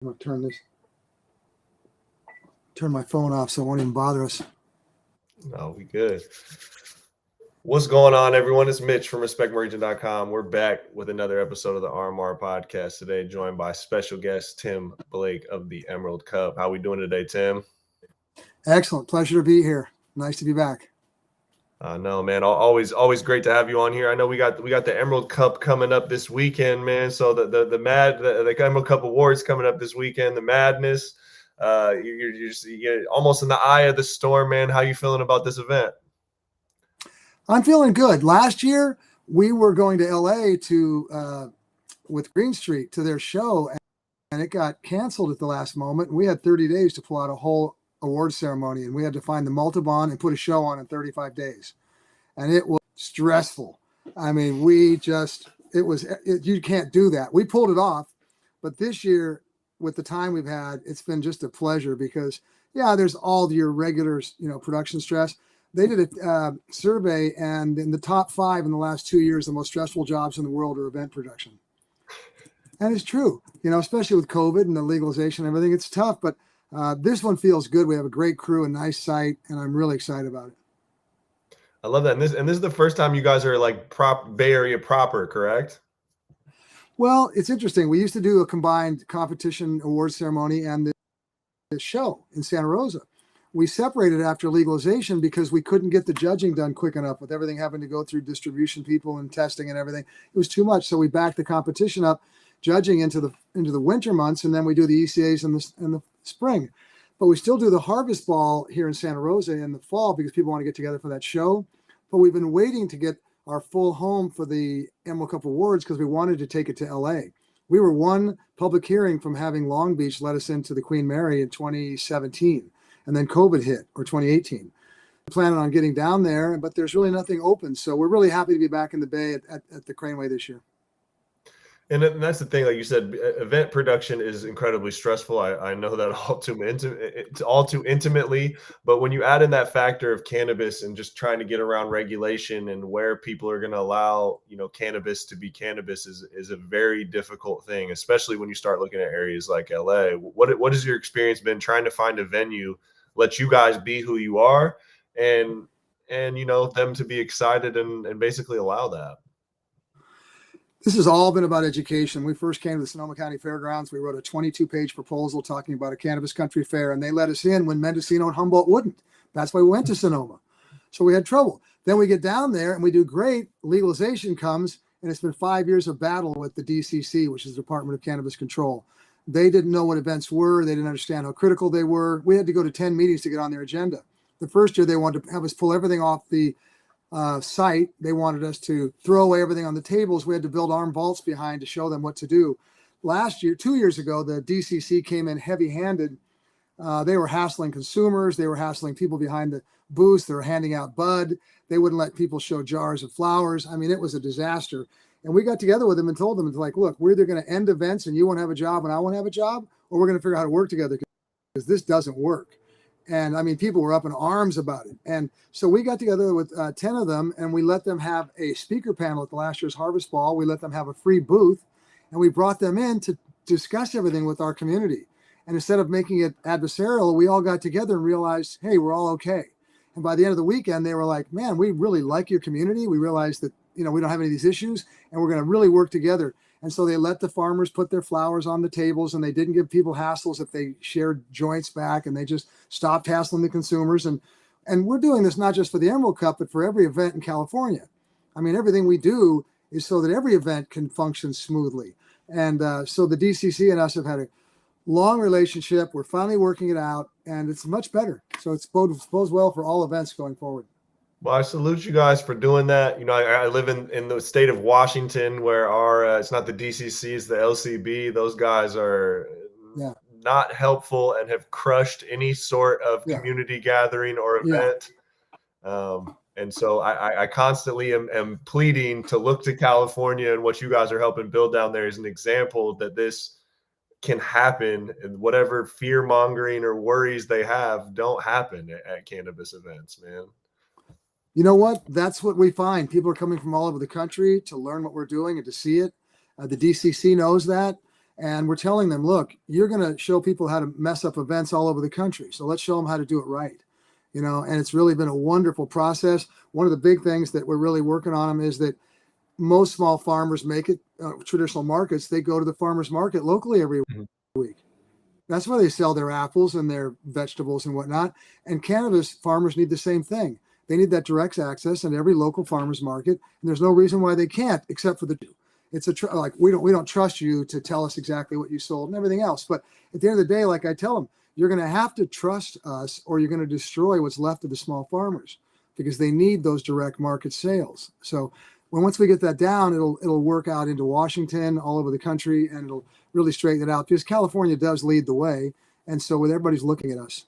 I'm going to turn my phone off so it won't even bother us. No, we good. What's going on, everyone? It's Mitch from RespectMyRegion.com. We're back with another episode of the RMR Podcast today, joined by special guest Tim Blake of the Emerald Cup. How we doing today, Tim? Excellent. Pleasure to be here. Nice to be back. No, man. Always great to have you on here. I know we got the Emerald Cup coming up this weekend, man. So the Emerald Cup Awards coming up this weekend. The madness. You're almost in the eye of the storm, man. How you feeling about this event? I'm feeling good. Last year we were going to LA to with Green Street to their show, and it got canceled at the last moment. We had 30 days to pull out a whole award ceremony, and we had to find the Multibon and put a show on in 35 days, and it was stressful. I mean, you can't do that. We pulled it off, but this year with the time we've had, it's been just a pleasure because there's all your regular production stress. They did a survey, and in the top 5 in the last 2 years, the most stressful jobs in the world are event production. And it's true, especially with COVID and the legalization and everything, it's tough, but this one feels good. We have a great crew, a nice site, and I'm really excited about it. I love that. And this is the first time you guys are like Bay Area proper, correct? Well, it's interesting. We used to do a combined competition award ceremony and the show in Santa Rosa. We separated after legalization because we couldn't get the judging done quick enough with everything having to go through distribution people and testing and everything. It was too much. So we backed the competition up, judging into the winter months, and then we do the ECAs in the spring. But we still do the Harvest Ball here in Santa Rosa in the fall because people want to get together for that show. But we've been waiting to get our full home for the Emerald Cup Awards because we wanted to take it to LA. We were one public hearing from having Long Beach let us into the Queen Mary in 2017, and then COVID hit, or 2018. We're planning on getting down there, but there's really nothing open. So we're really happy to be back in the Bay at the Craneway this year. And that's the thing, like you said, event production is incredibly stressful. I know that all too intimately. But when you add in that factor of cannabis and just trying to get around regulation and where people are going to allow, cannabis to be cannabis is a very difficult thing, especially when you start looking at areas like LA. What has your experience been trying to find a venue, let you guys be who you are, and them to be excited and basically allow that? This has all been about education. We first came to the Sonoma County Fairgrounds. We wrote a 22-page proposal talking about a cannabis country fair, and they let us in when Mendocino and Humboldt wouldn't. That's why we went to Sonoma. So we had trouble. Then we get down there, and we do great. Legalization comes, and it's been 5 years of battle with the DCC, which is the Department of Cannabis Control. They didn't know what events were. They didn't understand how critical they were. We had to go to 10 meetings to get on their agenda. The first year, they wanted to have us pull everything off the site. They wanted us to throw away everything on the tables. We had to build armed vaults behind to show them what to do. Last year, 2 years ago, the DCC came in heavy-handed. They were hassling consumers. They were hassling people behind the booths. They were handing out bud. They wouldn't let people show jars of flowers. I mean, it was a disaster. And we got together with them and told them, it's like, look, we're either going to end events and you won't have a job and I won't have a job, or we're going to figure out how to work together because this doesn't work. And I mean, people were up in arms about it. And so we got together with 10 of them, and we let them have a speaker panel at the last year's Harvest Ball. We let them have a free booth, and we brought them in to discuss everything with our community. And instead of making it adversarial, we all got together and realized, hey, we're all okay. And by the end of the weekend, they were like, man, we really like your community. We realized that, we don't have any of these issues, and we're going to really work together. And so they let the farmers put their flowers on the tables, and they didn't give people hassles if they shared joints back, and they just stopped hassling the consumers. And we're doing this not just for the Emerald Cup, but for every event in California. I mean, everything we do is so that every event can function smoothly. And so the DCC and us have had a long relationship. We're finally working it out, and it's much better. So it bodes well for all events going forward. Well, I salute you guys for doing that. I live in the state of Washington where it's not the DCC, it's the LCB. Those guys are not helpful and have crushed any sort of community gathering or event. And so I constantly am pleading to look to California, and what you guys are helping build down there is an example that this can happen, and whatever fear mongering or worries they have don't happen at cannabis events, man. You know what? That's what we find. People are coming from all over the country to learn what we're doing and to see it. The DCC knows that. And we're telling them, look, you're going to show people how to mess up events all over the country. So let's show them how to do it right. And it's really been a wonderful process. One of the big things that we're really working on them is that most small farmers make it traditional markets. They go to the farmers market locally every week. That's where they sell their apples and their vegetables and whatnot. And cannabis farmers need the same thing. They need that direct access in every local farmers market. And there's no reason why they can't, except for it's like we don't trust you to tell us exactly what you sold and everything else. But at the end of the day, like I tell them, you're going to have to trust us or you're going to destroy what's left of the small farmers because they need those direct market sales. So once we get that down, it'll work out into Washington, all over the country, and it'll really straighten it out because California does lead the way. And so everybody's looking at us.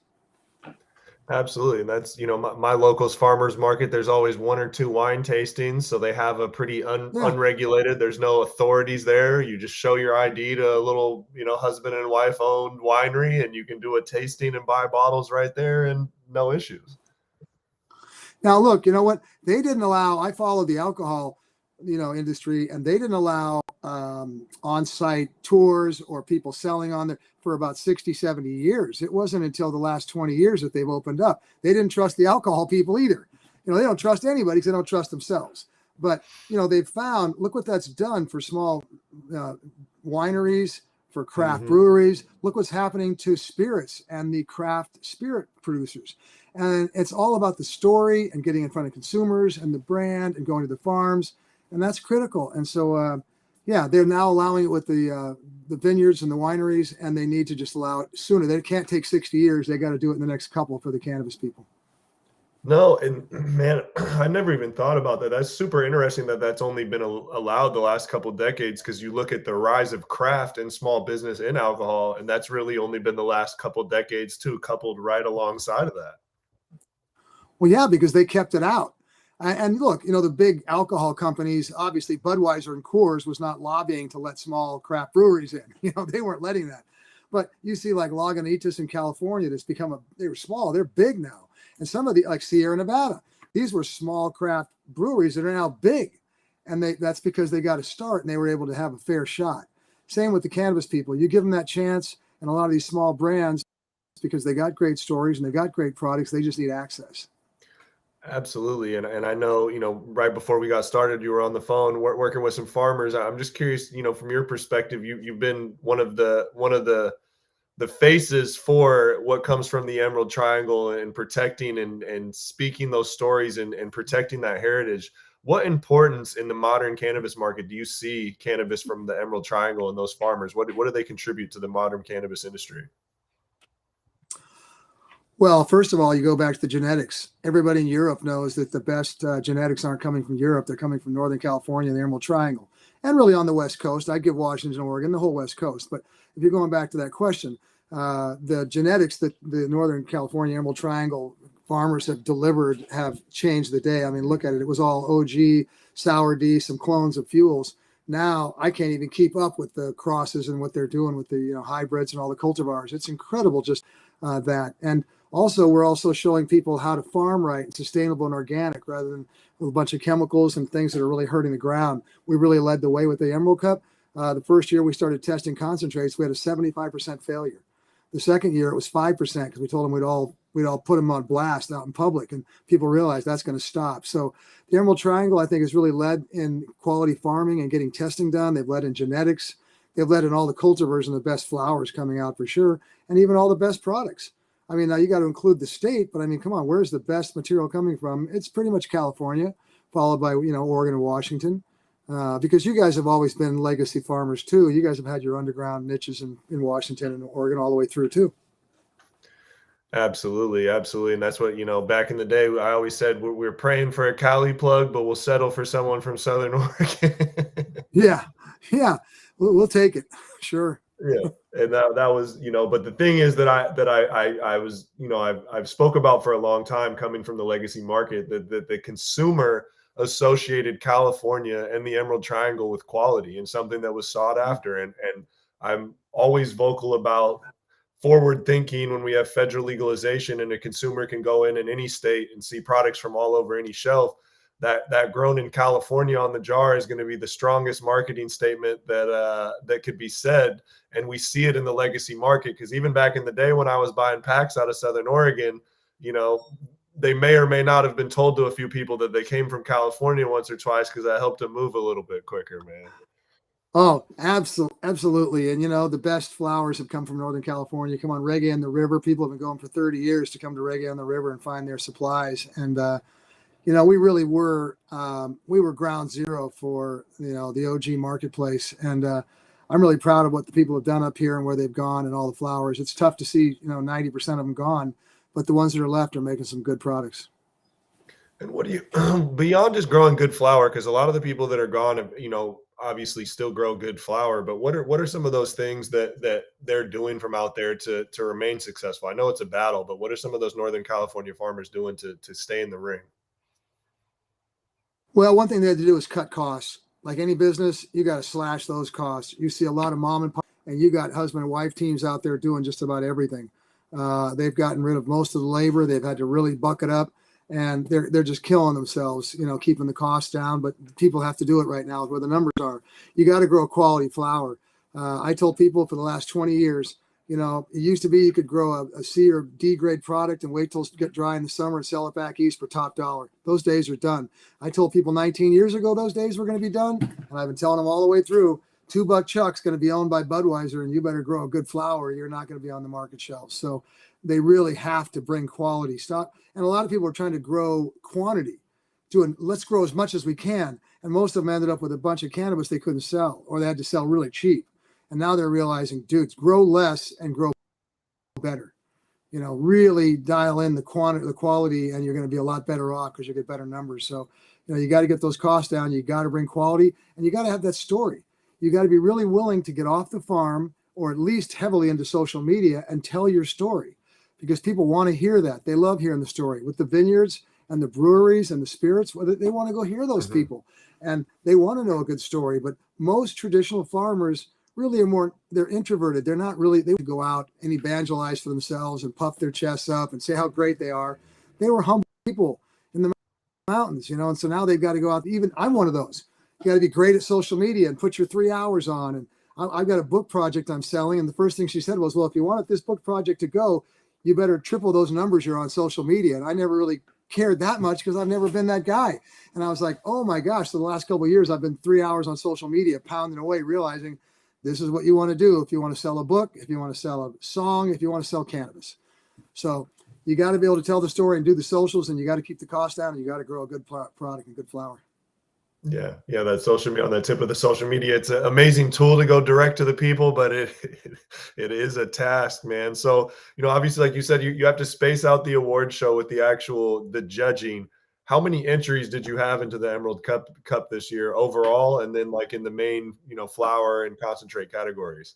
Absolutely. And that's, my local's farmers market. There's always 1 or 2 wine tastings. So they have a pretty unregulated, there's no authorities there. You just show your ID to a little, husband and wife owned winery and you can do a tasting and buy bottles right there and no issues. Now, look, you know what? They didn't allow, I followed the alcohol, industry, and they didn't allow on-site tours or people selling on there for about 60, 70 years. It wasn't until the last 20 years that they've opened up. They didn't trust the alcohol people either. They don't trust anybody because they don't trust themselves. But, they've found, look what that's done for small wineries, for craft breweries. Look what's happening to spirits and the craft spirit producers. And it's all about the story and getting in front of consumers and the brand and going to the farms. And that's critical. And so, they're now allowing it with the vineyards and the wineries, and they need to just allow it sooner. They can't take 60 years. They got to do it in the next couple for the cannabis people. No, and man, I never even thought about that. That's super interesting that that's only been allowed the last couple of decades because you look at the rise of craft and small business in alcohol, and that's really only been the last couple of decades too, coupled right alongside of that. Well, yeah, because they kept it out. And look, the big alcohol companies, obviously Budweiser and Coors was not lobbying to let small craft breweries in. They weren't letting that. But you see like Lagunitas in California, they were small, they're big now. And some of like Sierra Nevada, these were small craft breweries that are now big. And that's because they got a start and they were able to have a fair shot. Same with the cannabis people. You give them that chance, and a lot of these small brands, because they got great stories and they got great products, they just need access. Absolutely. And I know, right before we got started, you were on the phone working with some farmers. I'm just curious, from your perspective, you've been one of the faces for what comes from the Emerald Triangle and protecting and speaking those stories and protecting that heritage. What importance in the modern cannabis market do you see cannabis from the Emerald Triangle and those farmers? What do they contribute to the modern cannabis industry? Well, first of all, you go back to the genetics. Everybody in Europe knows that the best genetics aren't coming from Europe. They're coming from Northern California and the Emerald Triangle, and really on the West Coast. I give Washington, Oregon, the whole West Coast. But if you're going back to that question, the genetics that the Northern California Emerald Triangle farmers have delivered have changed the day. I mean, look at it. It was all OG, Sour D, some clones of fuels. Now I can't even keep up with the crosses and what they're doing with the hybrids and all the cultivars. It's incredible, just that. And also, we're also showing people how to farm right and sustainable and organic rather than with a bunch of chemicals and things that are really hurting the ground. We really led the way with the Emerald Cup. The first year we started testing concentrates, we had a 75% failure. The second year it was 5% because we told them we'd all put them on blast out in public, and people realized that's going to stop. So the Emerald Triangle, I think, has really led in quality farming and getting testing done. They've led in genetics. They've led in all the cultivars and the best flowers coming out for sure, and even all the best products. I mean, now you got to include the state, but I mean, come on, where's the best material coming from? It's pretty much California, followed by, Oregon and Washington, because you guys have always been legacy farmers too. You guys have had your underground niches in Washington and Oregon all the way through too. Absolutely. Absolutely. And that's what, back in the day, I always said we're praying for a Cali plug, but we'll settle for someone from Southern Oregon. Yeah. We'll take it. Sure. Yeah. And that was, but the thing is that I was, I've spoke about for a long time coming from the legacy market that the consumer associated California and the Emerald Triangle with quality and something that was sought after. And I'm always vocal about forward thinking when we have federal legalization and a consumer can go in any state and see products from all over any shelf. that grown in California on the jar is going to be the strongest marketing statement that could be said. And we see it in the legacy market, because even back in the day when I was buying packs out of Southern Oregon, they may or may not have been told to a few people that they came from California once or twice, because I helped them move a little bit quicker, man. Oh, absolutely. And, the best flowers have come from Northern California. Come on, Reggae on the River. People have been going for 30 years to come to Reggae on the River and find their supplies. And, we really were ground zero for, the OG marketplace. And I'm really proud of what the people have done up here and where they've gone and all the flowers. It's tough to see, 90% of them gone, but the ones that are left are making some good products. And what do you, beyond just growing good flower, because a lot of the people that are gone, obviously still grow good flower, but what are some of those things that they're doing from out there to remain successful? I know it's a battle, but what are some of those Northern California farmers doing to stay in the ring? Well, one thing they had to do is cut costs. Like any business, you got to slash those costs. You see a lot of mom and pop, and you got husband and wife teams out there doing just about everything. They've gotten rid of most of the labor. They've had to really buck it up, and they're just killing themselves, keeping the costs down. But people have to do it right now where the numbers are. You got to grow quality flower. I told people for the last 20 years, it used to be you could grow a C or D grade product and wait till it get dry in the summer and sell it back east for top dollar. Those days are done. I told people 19 years ago those days were going to be done, and I've been telling them all the way through. $2 Chuck's going to be owned by Budweiser, and you better grow a good flower. You're not going to be on the market shelf. So they really have to bring quality stuff. And a lot of people are trying to grow quantity, let's grow as much as we can. And most of them ended up with a bunch of cannabis they couldn't sell, or they had to sell really cheap. And now they're realizing, dudes, grow less and grow better. Really dial in the quality, and you're going to be a lot better off because you get better numbers. So, you got to get those costs down. You got to bring quality, and you got to have that story. You got to be really willing to get off the farm, or at least heavily into social media, and tell your story, because people want to hear that. They love hearing the story with the vineyards and the breweries and the spirits. They want to go hear those people, and they want to know a good story. But most traditional farmers really they're introverted. They're not really, they would go out and evangelize for themselves and puff their chests up and say how great they are. They were humble people in the mountains, and so now they've got to go out. Even I'm one of those. You got to be great at social media and put your 3 hours on. And I've got a book project I'm selling. And the first thing she said was, well, if you want this book project to go, you better triple those numbers you're on social media. And I never really cared that much because I've never been that guy. And I was like, oh my gosh, for the last couple of years, I've been 3 hours on social media, pounding away, realizing this is what you want to do if you want to sell a book, if you want to sell a song, if you want to sell cannabis. So you got to be able to tell the story and do the socials, and you got to keep the cost down, and you got to grow a good product and good flower. Yeah, that social media, on the tip of the social media, it's an amazing tool to go direct to the people, but it is a task, man. So, obviously, like you said, you have to space out the award show with the judging. How many entries did you have into the Emerald Cup this year overall, and then like in the main, flower and concentrate categories?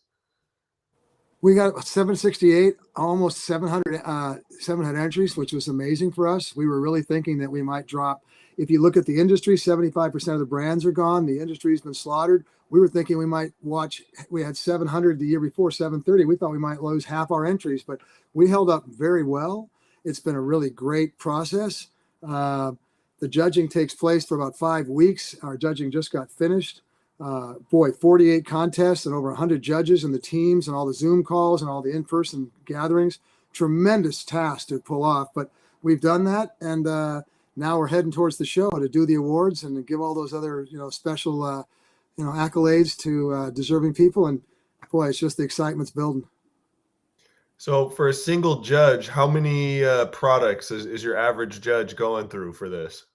We got 768, almost 700 entries, which was amazing for us. We were really thinking that we might drop. If you look at the industry, 75% of the brands are gone. The industry's been slaughtered. We were thinking we might we had 700 the year before, 730. We thought we might lose half our entries, but we held up very well. It's been a really great process. The judging takes place for about 5 weeks. Our judging just got finished. 48 contests and over 100 judges and the teams and all the Zoom calls and all the in-person gatherings. Tremendous task to pull off, but we've done that. And now we're heading towards the show to do the awards and to give all those other, special, accolades to deserving people. And boy, it's just the excitement's building. So for a single judge, how many products is your average judge going through for this?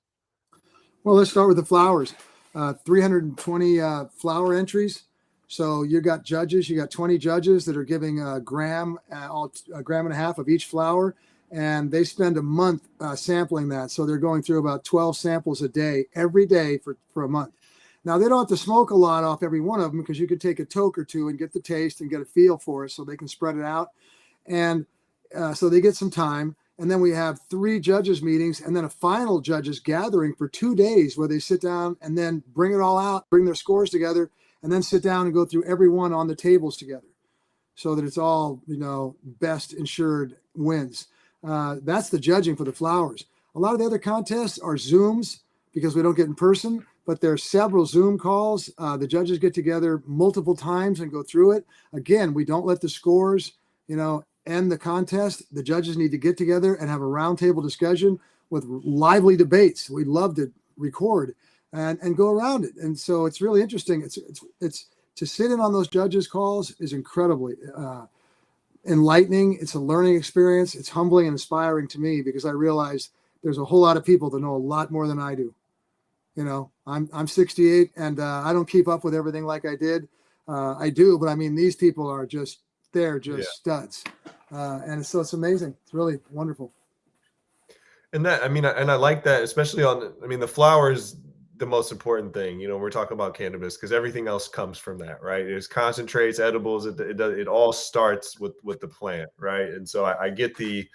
Well, let's start with the flowers. 320 flower entries. So you got 20 judges that are giving a gram and a half of each flower, and they spend a month sampling that. So they're going through about 12 samples a day, every day for a month. Now, they don't have to smoke a lot off every one of them, because you could take a toke or two and get the taste and get a feel for it, so they can spread it out. And so they get some time. And then we have 3 judges meetings and then a final judges gathering for 2 days where they sit down and then bring it all out, bring their scores together, and then sit down and go through every one on the tables together so that it's all, best insured wins. That's the judging for the flowers. A lot of the other contests are Zooms, because we don't get in person, but there are several Zoom calls. The judges get together multiple times and go through it. Again, we don't let the scores, end the contest. The judges need to get together and have a roundtable discussion with lively debates. We'd love to record and go around it. And so it's really interesting. It's to sit in on those judges' calls is incredibly enlightening. It's a learning experience. It's humbling and inspiring to me because I realize there's a whole lot of people that know a lot more than I do. I'm 68 and I don't keep up with everything like I did. I do, but I mean, these people are they're just studs. And so it's amazing. It's really wonderful. And I like that, especially the flower is the most important thing. We're talking about cannabis because everything else comes from that, right? It's concentrates, edibles. It all starts with the plant, right? And so I get the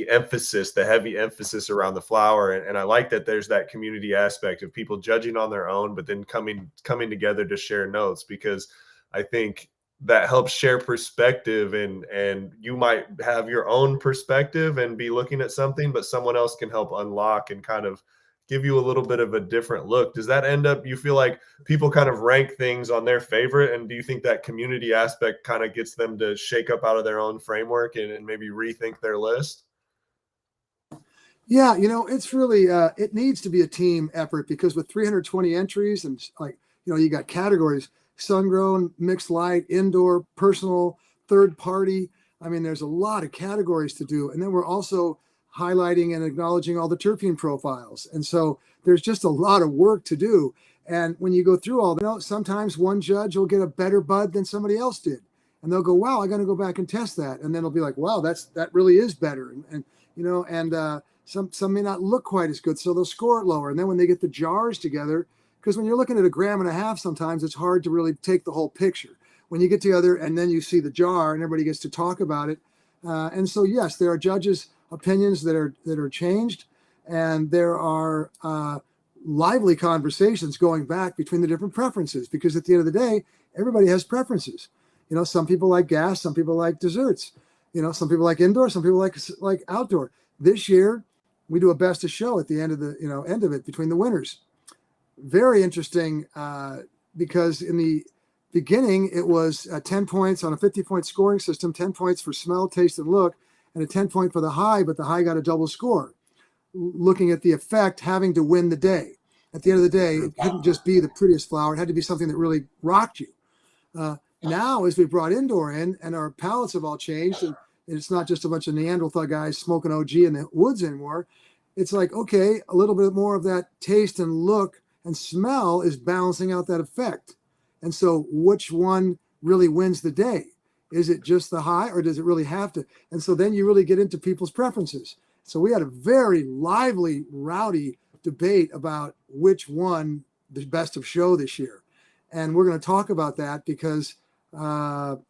emphasis, the heavy emphasis around the flower, and I like that there's that community aspect of people judging on their own, but then coming together to share notes, because I think that helps share perspective, and you might have your own perspective and be looking at something, but someone else can help unlock and kind of give you a little bit of a different look. Does that end up, you feel like people kind of rank things on their favorite, and do you think that community aspect kind of gets them to shake up out of their own framework and maybe rethink their list? Yeah, it's really, it needs to be a team effort because with 320 entries and you got categories, sun-grown, mixed light, indoor, personal, third party. I mean, there's a lot of categories to do. And then we're also highlighting and acknowledging all the terpene profiles. And so there's just a lot of work to do. And when you go through all, sometimes one judge will get a better bud than somebody else did. And they'll go, wow, I got to go back and test that. And then it'll be like, wow, that really is better. Some may not look quite as good, so they'll score it lower. And then when they get the jars together, because when you're looking at 1.5 grams, sometimes it's hard to really take the whole picture. When you get together and then you see the jar and everybody gets to talk about it. And so, yes, there are judges' opinions that are changed, and there are lively conversations going back between the different preferences, because at the end of the day, everybody has preferences. Some people like gas, some people like desserts. Some people like indoor, some people like outdoor. This year, we do a best of show at the end of it between the winners. Very interesting because in the beginning, it was 10 points on a 50-point scoring system, 10 points for smell, taste, and look, and a 10 point for the high, but the high got a double score. Looking at the effect, having to win the day. At the end of the day, it couldn't just be the prettiest flower. It had to be something that really rocked you. Now, as we brought indoor in and our palates have all changed, and it's not just a bunch of Neanderthal guys smoking OG in the woods anymore. It's like, okay, a little bit more of that taste and look and smell is balancing out that effect. And so which one really wins the day? Is it just the high, or does it really have to? And so then you really get into people's preferences. So we had a very lively, rowdy debate about which one the best of show this year. And we're going to talk about that because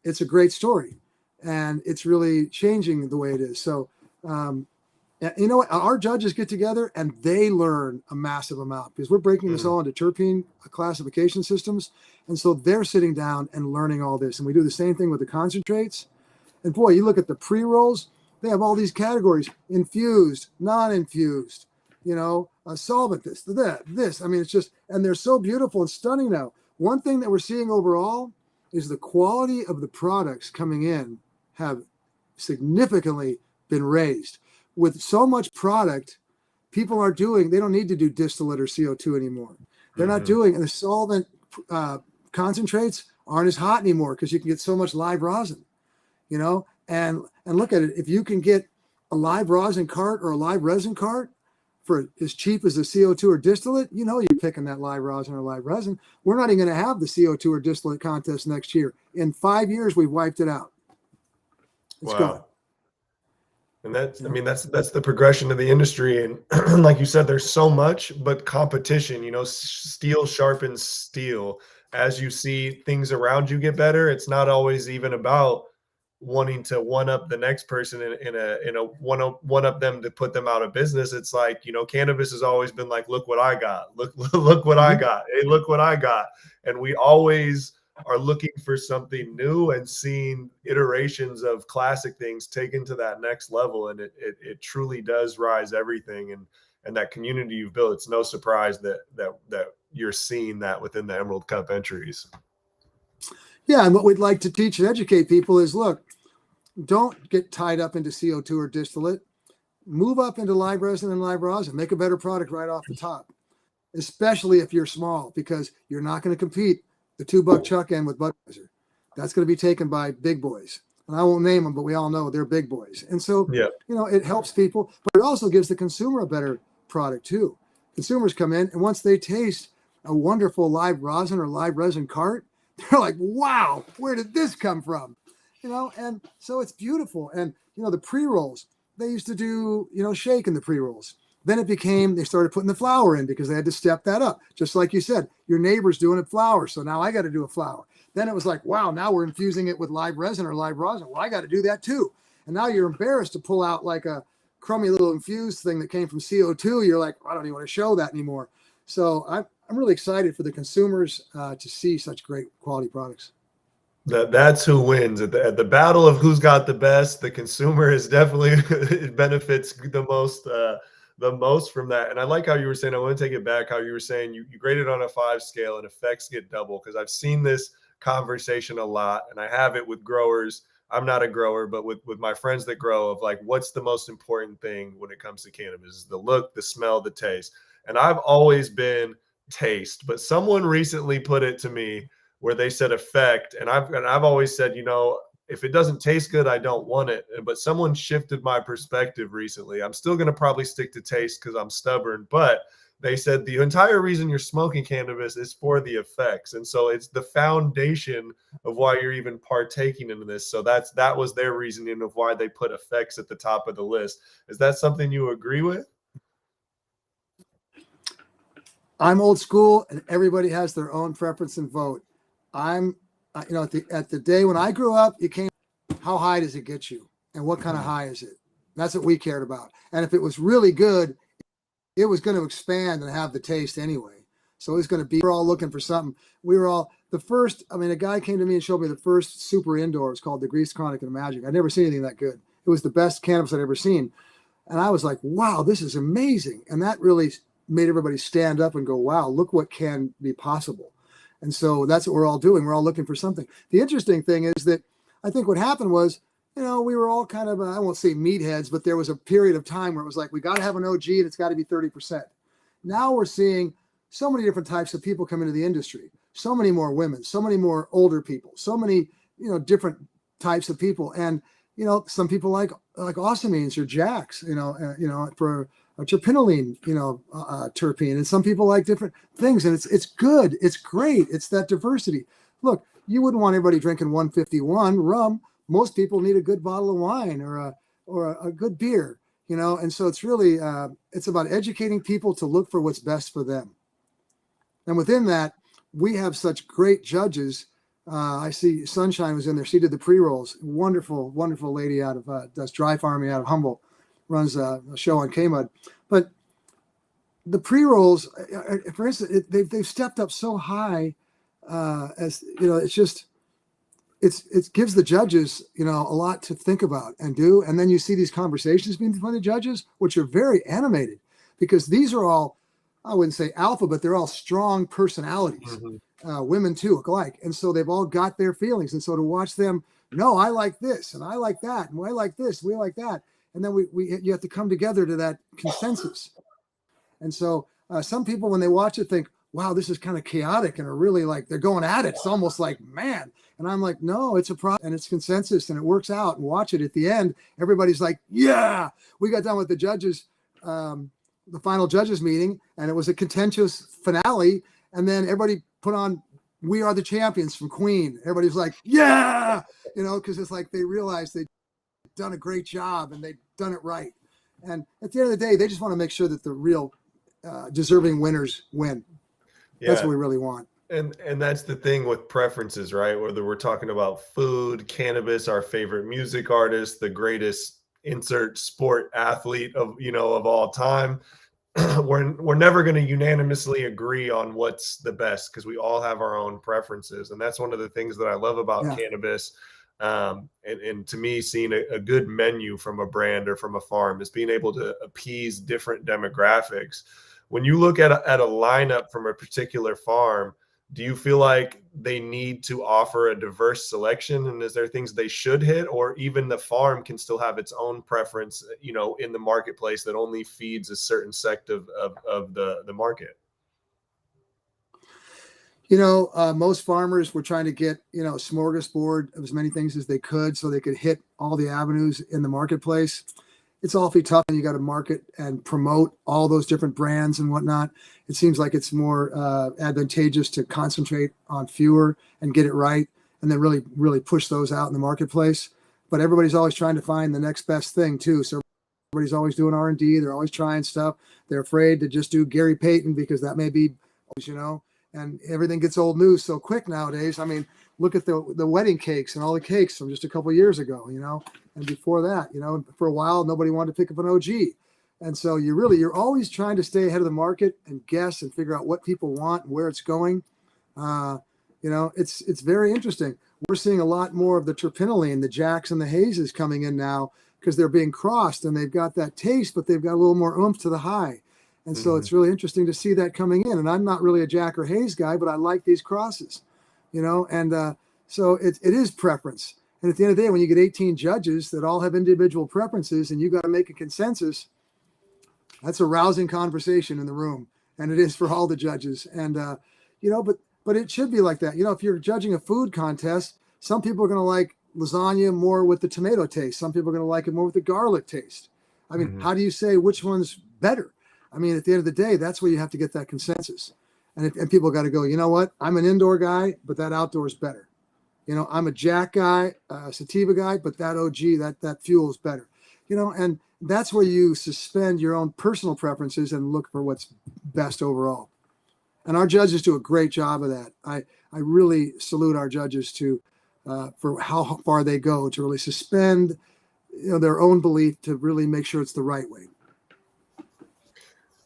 it's a great story. And it's really changing the way it is. So, our judges get together and they learn a massive amount because we're breaking this all into terpene classification systems. And so they're sitting down and learning all this. And we do the same thing with the concentrates. And boy, you look at the pre-rolls, they have all these categories: infused, non-infused, solvent, this. I mean, it's just, and they're so beautiful and stunning now. One thing that we're seeing overall is the quality of the products coming in have significantly been raised. With so much product, people they don't need to do distillate or CO2 anymore. They're not doing, and the solvent concentrates aren't as hot anymore because you can get so much live rosin, and look at it. If you can get a live rosin cart or a live resin cart for as cheap as a CO2 or distillate, you're picking that live rosin or live resin. We're not even going to have the CO2 or distillate contest next year. In 5 years, we've wiped it out. It's gone. And that's the progression of the industry. And like you said, there's so much, but competition, steel sharpens steel. As you see things around you get better, it's not always even about wanting to one up the next person in a one up them to put them out of business. It's like, cannabis has always been like, look what I got. Look what I got. Hey, look what I got. And we always are looking for something new and seeing iterations of classic things taken to that next level. And it truly does rise everything. and that community you've built, it's no surprise that you're seeing that within the Emerald Cup entries. Yeah, and what we'd like to teach and educate people is, look, don't get tied up into CO2 or distillate. Move up into live resin and live rosin. Make a better product right off the top, especially if you're small, because you're not going to compete the $2 chuck end with Budweiser. That's going to be taken by big boys. And I won't name them, but we all know they're big boys. And so, it helps people, but it also gives the consumer a better product too. Consumers come in, and once they taste a wonderful live rosin or live resin cart, they're like, wow, where did this come from? And so it's beautiful. And, the pre-rolls, they used to do, shake in the pre-rolls. Then they started putting the flour in because they had to step that up. Just like you said, your neighbor's doing it flour. So now I got to do a flour. Then it was like, wow, now we're infusing it with live resin or live rosin. Well, I got to do that too. And now you're embarrassed to pull out like a crummy little infused thing that came from CO2. You're like, I don't even want to show that anymore. So I'm really excited for the consumers to see such great quality products. That's who wins at the battle of who's got the best. The consumer is definitely it benefits the most from that. And I like how you were saying, I want to take it back, how you were saying you grade it on a 5 scale and effects get double, because I've seen this conversation a lot, and I have it with growers. I'm not a grower, but with my friends that grow, of like, what's the most important thing when it comes to cannabis? Is the look, the smell, the taste. And I've always been taste, but someone recently put it to me where they said effect, and I've always said, if it doesn't taste good, I don't want it. But someone shifted my perspective recently. I'm still going to probably stick to taste because I'm stubborn, but they said the entire reason you're smoking cannabis is for the effects. And so it's the foundation of why you're even partaking in this. So that was their reasoning of why they put effects at the top of the list. Is that something you agree with? I'm old school, and everybody has their own preference and vote. I'm, at the day when I grew up, it came, how high does it get you? And what kind of high is it? That's what we cared about. And if it was really good, it was going to expand and have the taste anyway. So it was going to be, we're all looking for something. We were all, a guy came to me and showed me the first super indoor. It's called the Grease Chronic and the Magic. I'd never seen anything that good. It was the best cannabis I'd ever seen. And I was like, wow, this is amazing. And that really made everybody stand up and go, wow, look what can be possible. And so that's what we're all doing. We're all looking for something. The interesting thing is that I think what happened was, we were all kind of, I won't say meatheads, but there was a period of time where it was like, we got to have an OG and it's got to be 30%. Now we're seeing so many different types of people come into the industry, so many more women, so many more older people, so many, different types of people. And, some people like Awesomines or Jacks, for a terpenoline, terpene, and some people like different things, and it's good, it's great, it's that diversity. Look, you wouldn't want everybody drinking 151 rum. Most people need a good bottle of wine or a good beer, and so it's really it's about educating people to look for what's best for them. And within that, we have such great judges. I see Sunshine was in there. She did the pre-rolls. Wonderful, wonderful lady out of does dry farming out of Humboldt, runs a show on K-Mud. But the pre-rolls, for instance, they've stepped up so high as, it's just, it gives the judges, a lot to think about and do. And then you see these conversations between the judges, which are very animated, because these are all, I wouldn't say alpha, but they're all strong personalities. Mm-hmm. Women too, alike. And so they've all got their feelings. And so to watch them, no, I like this and I like that. And I like this, we like that. And then you have to come together to that consensus. And so some people, when they watch it, think, wow, this is kind of chaotic, and are really like, they're going at it. It's almost like, man. And I'm like, no, it's a problem, and it's consensus, and it works out. And watch it at the end. Everybody's like, yeah. We got done with the judges, the final judges meeting, and it was a contentious finale. And then everybody put on "We Are the Champions" from Queen. Everybody's like, yeah, because it's like they realized they'd done a great job and they'd done it right. And at the end of the day, they just want to make sure that the real deserving winners win. Yeah. That's what we really want. And that's the thing with preferences, right? Whether we're talking about food, cannabis, our favorite music artist, the greatest insert sport athlete of all time. We're never going to unanimously agree on what's the best, because we all have our own preferences. And that's one of the things that I love about cannabis. And to me, seeing a good menu from a brand or from a farm is being able to appease different demographics. When you look at a lineup from a particular farm, do you feel like they need to offer a diverse selection? And is there things they should hit, or even the farm can still have its own preference, in the marketplace that only feeds a certain sect of the market? Most farmers were trying to get, a smorgasbord of as many things as they could so they could hit all the avenues in the marketplace. It's awfully tough, and you got to market and promote all those different brands and whatnot. It seems like it's more advantageous to concentrate on fewer and get it right, and then really, really push those out in the marketplace. But everybody's always trying to find the next best thing too. So everybody's always doing R&D. They're always trying stuff. They're afraid to just do Gary Payton because that may be, and everything gets old news so quick nowadays. I mean, look at the wedding cakes and all the cakes from just a couple of years ago, and before that, for a while, nobody wanted to pick up an OG. And so you're always trying to stay ahead of the market and guess and figure out what people want and where it's going. It's very interesting. We're seeing a lot more of the terpinolene, the Jacks and the Hazes coming in now because they're being crossed and they've got that taste, but they've got a little more oomph to the high. And so it's really interesting to see that coming in. And I'm not really a Jack or Haze guy, but I like these crosses, so it is preference. And at the end of the day, when you get 18 judges that all have individual preferences and you got to make a consensus, that's a rousing conversation in the room. And it is for all the judges. And, but it should be like that. If you're judging a food contest, some people are going to like lasagna more with the tomato taste. Some people are going to like it more with the garlic taste. I mean, how do you say which one's better? I mean, at the end of the day, that's where you have to get that consensus. And people got to go, you know what? I'm an indoor guy, but that outdoor is better. I'm a Jack guy, a sativa guy, but that OG, that fuel is better. And that's where you suspend your own personal preferences and look for what's best overall. And our judges do a great job of that. I really salute our judges for how far they go to really suspend their own belief to really make sure it's the right way.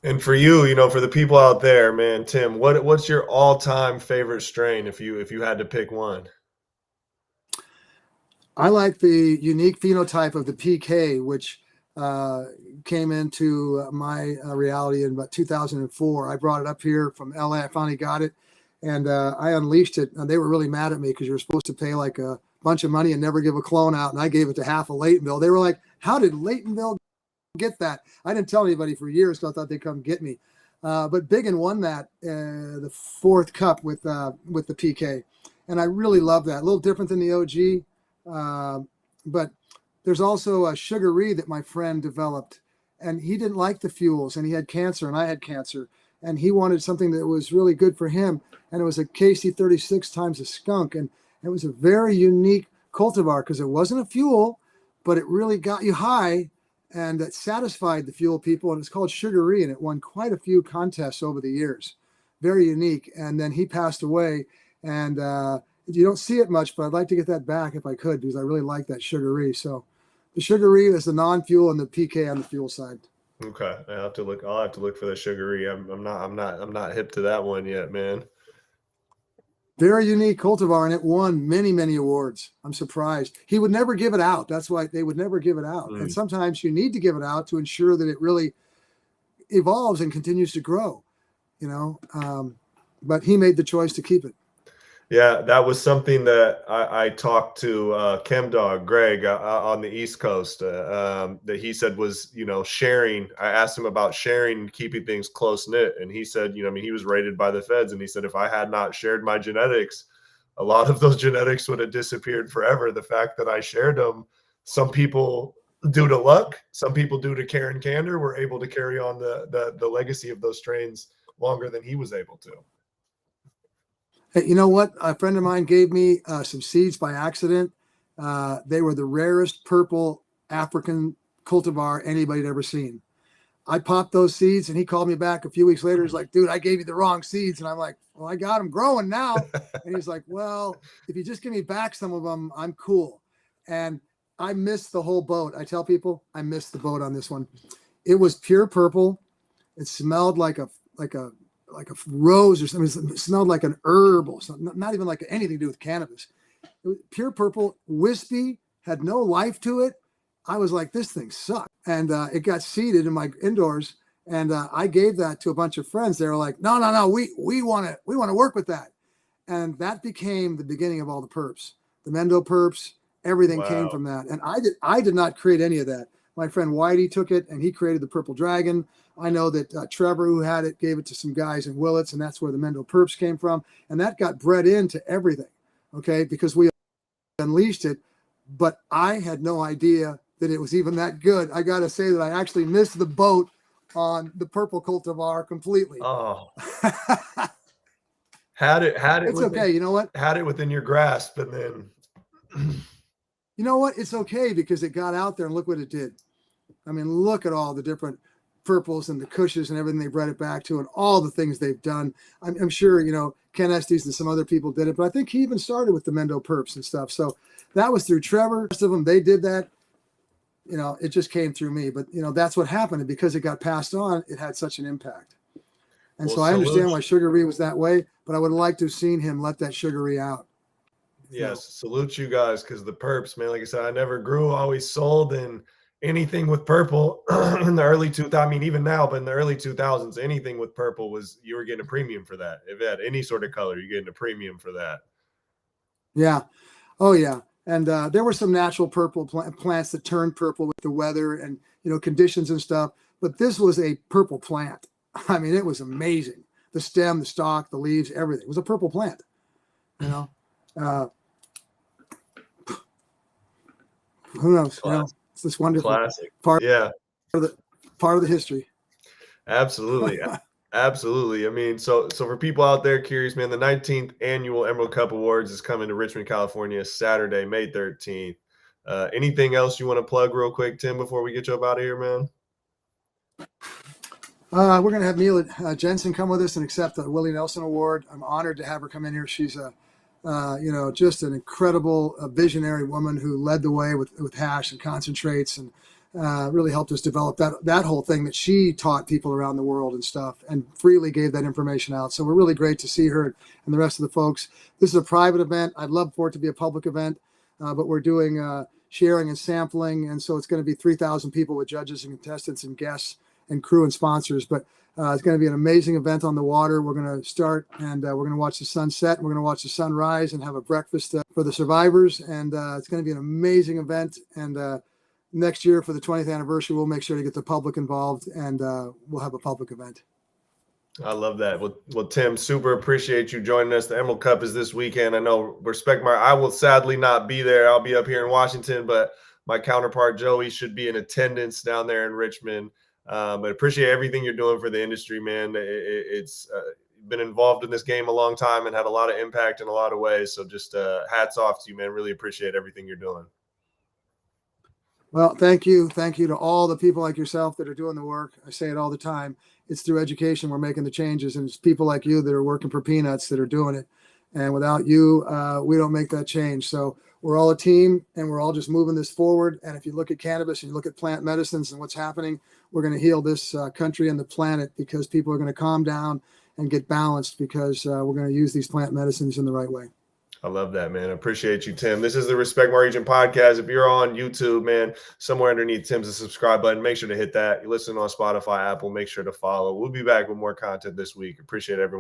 And for you, for the people out there, man, Tim, what's your all-time favorite strain if you had to pick one? I like the unique phenotype of the PK, which came into my reality in about 2004. I brought it up here from LA. I finally got it, and I unleashed it. And they were really mad at me because you were supposed to pay like a bunch of money and never give a clone out. And I gave it to half of Laytonville. They were like, how did Laytonville get that? I didn't tell anybody for years, so I thought they'd come get me. But Biggin won that, the fourth cup with the PK. And I really love that. A little different than the OG. But there's also a Sugaree that my friend developed, and he didn't like the fuels, and he had cancer and I had cancer, and he wanted something that was really good for him. And it was a KC36 times a skunk. And it was a very unique cultivar because it wasn't a fuel, but it really got you high. And it satisfied the fuel people, and it's called Sugaree, and it won quite a few contests over the years. Very unique. And then he passed away, and you don't see it much, but I'd like to get that back if I could, because I really like that Sugaree. So the Sugaree is the non-fuel and the PK on the fuel side. Okay, I'll have to look for the Sugaree. I'm not hip to that one yet, man. Very unique cultivar, and it won many, many awards. I'm surprised. He would never give it out. That's why they would never give it out. And sometimes you need to give it out to ensure that it really evolves and continues to grow, but he made the choice to keep it. Yeah, that was something that I talked to ChemDog Greg on the East Coast that he said was, sharing. I asked him about sharing, keeping things close knit, and he said, he was rated by the feds, and he said if I had not shared my genetics, a lot of those genetics would have disappeared forever. The fact that I shared them, some people due to luck, some people due to care and candor were able to carry on the legacy of those strains longer than he was able to. Hey, you know what? A friend of mine gave me some seeds by accident. They were the rarest purple African cultivar anybody had ever seen. I popped those seeds, and he called me back a few weeks later. He's like, dude, I gave you the wrong seeds. And I'm like, well, I got them growing now. And he's like, well, if you just give me back some of them, I'm cool. And I missed the whole boat. I tell people I missed the boat on this one. It was pure purple. It smelled like a rose or something. It smelled like an herb or something, not even like anything to do with cannabis. It was pure purple, wispy, had no life to it. I was like, this thing sucks. And it got seeded in my indoors. And I gave that to a bunch of friends. They were like, no, we want to work with that. And that became the beginning of all the perps, the Mendo perps, everything came from that. And I did not create any of that. My friend Whitey took it and he created the Purple Dragon. I know that Trevor, who had it, gave it to some guys in Willits, and that's where the Mendo perps came from. And that got bred into everything, okay, because we unleashed it. But I had no idea that it was even that good. I got to say that I actually missed the boat on the purple cultivar completely. Oh, had it. It's within, okay. You know what? Had it within your grasp, and then. You know what? It's okay because it got out there and look what it did. I mean, look at all the different purples and the cushes and everything they bred it back to and all the things they've done. I'm sure, Ken Estes and some other people did it, but I think he even started with the Mendo perps and stuff. So that was through Trevor. Most of them, they did that. It just came through me, but that's what happened. And because it got passed on, it had such an impact. And so I understand why Sugar-Ree was that way, but I would like to have seen him let that Sugar-Ree out. Yes, salute you guys, because the perps, man, like I said, I never grew, always sold, and anything with purple in the early 2000s, I mean, even now, but in the early 2000s, anything with purple you were getting a premium for that. If it had any sort of color, you're getting a premium for that. Yeah. Oh, yeah. And there were some natural purple plants that turned purple with the weather and, conditions and stuff. But this was a purple plant. I mean, it was amazing. The stem, the stalk, the leaves, everything. It was a purple plant, who knows? It's this wonderful part of the history. Absolutely. Absolutely. I mean, so for people out there curious, man, the 19th annual Emerald Cup Awards is coming to Richmond, California, Saturday, May 13th. Anything else you want to plug real quick, Tim, before we get you up out of here, man? We're going to have Mila Jensen come with us and accept the Willie Nelson Award. I'm honored to have her come in here. She's just an incredible visionary woman who led the way with hash and concentrates and really helped us develop that whole thing that she taught people around the world and stuff and freely gave that information out. So we're really great to see her and the rest of the folks. This is a private event. I'd love for it to be a public event, but we're doing sharing and sampling. And so it's going to be 3,000 people with judges and contestants and guests and crew and sponsors. But it's going to be an amazing event on the water. We're going to start and we're going to watch the sunset. And we're going to watch the sunrise and have a breakfast for the survivors. And it's going to be an amazing event. And next year for the 20th anniversary, we'll make sure to get the public involved and we'll have a public event. I love that. Well, Tim, super appreciate you joining us. The Emerald Cup is this weekend. I know I will sadly not be there. I'll be up here in Washington, but my counterpart Joey should be in attendance down there in Richmond. But appreciate everything you're doing for the industry, man. It's been involved in this game a long time and had a lot of impact in a lot of ways. So just hats off to you, man. Really appreciate everything you're doing. Well, thank you. Thank you to all the people like yourself that are doing the work. I say it all the time. It's through education we're making the changes, and it's people like you that are working for peanuts that are doing it. And without you, we don't make that change. So we're all a team, and we're all just moving this forward. And if you look at cannabis and you look at plant medicines and what's happening, we're going to heal this country and the planet because people are going to calm down and get balanced because we're going to use these plant medicines in the right way. I love that, man. I appreciate you, Tim. This is the Respect My Region podcast. If you're on YouTube, man, somewhere underneath Tim's the subscribe button. Make sure to hit that. You listen on Spotify, Apple, make sure to follow. We'll be back with more content this week. Appreciate everyone.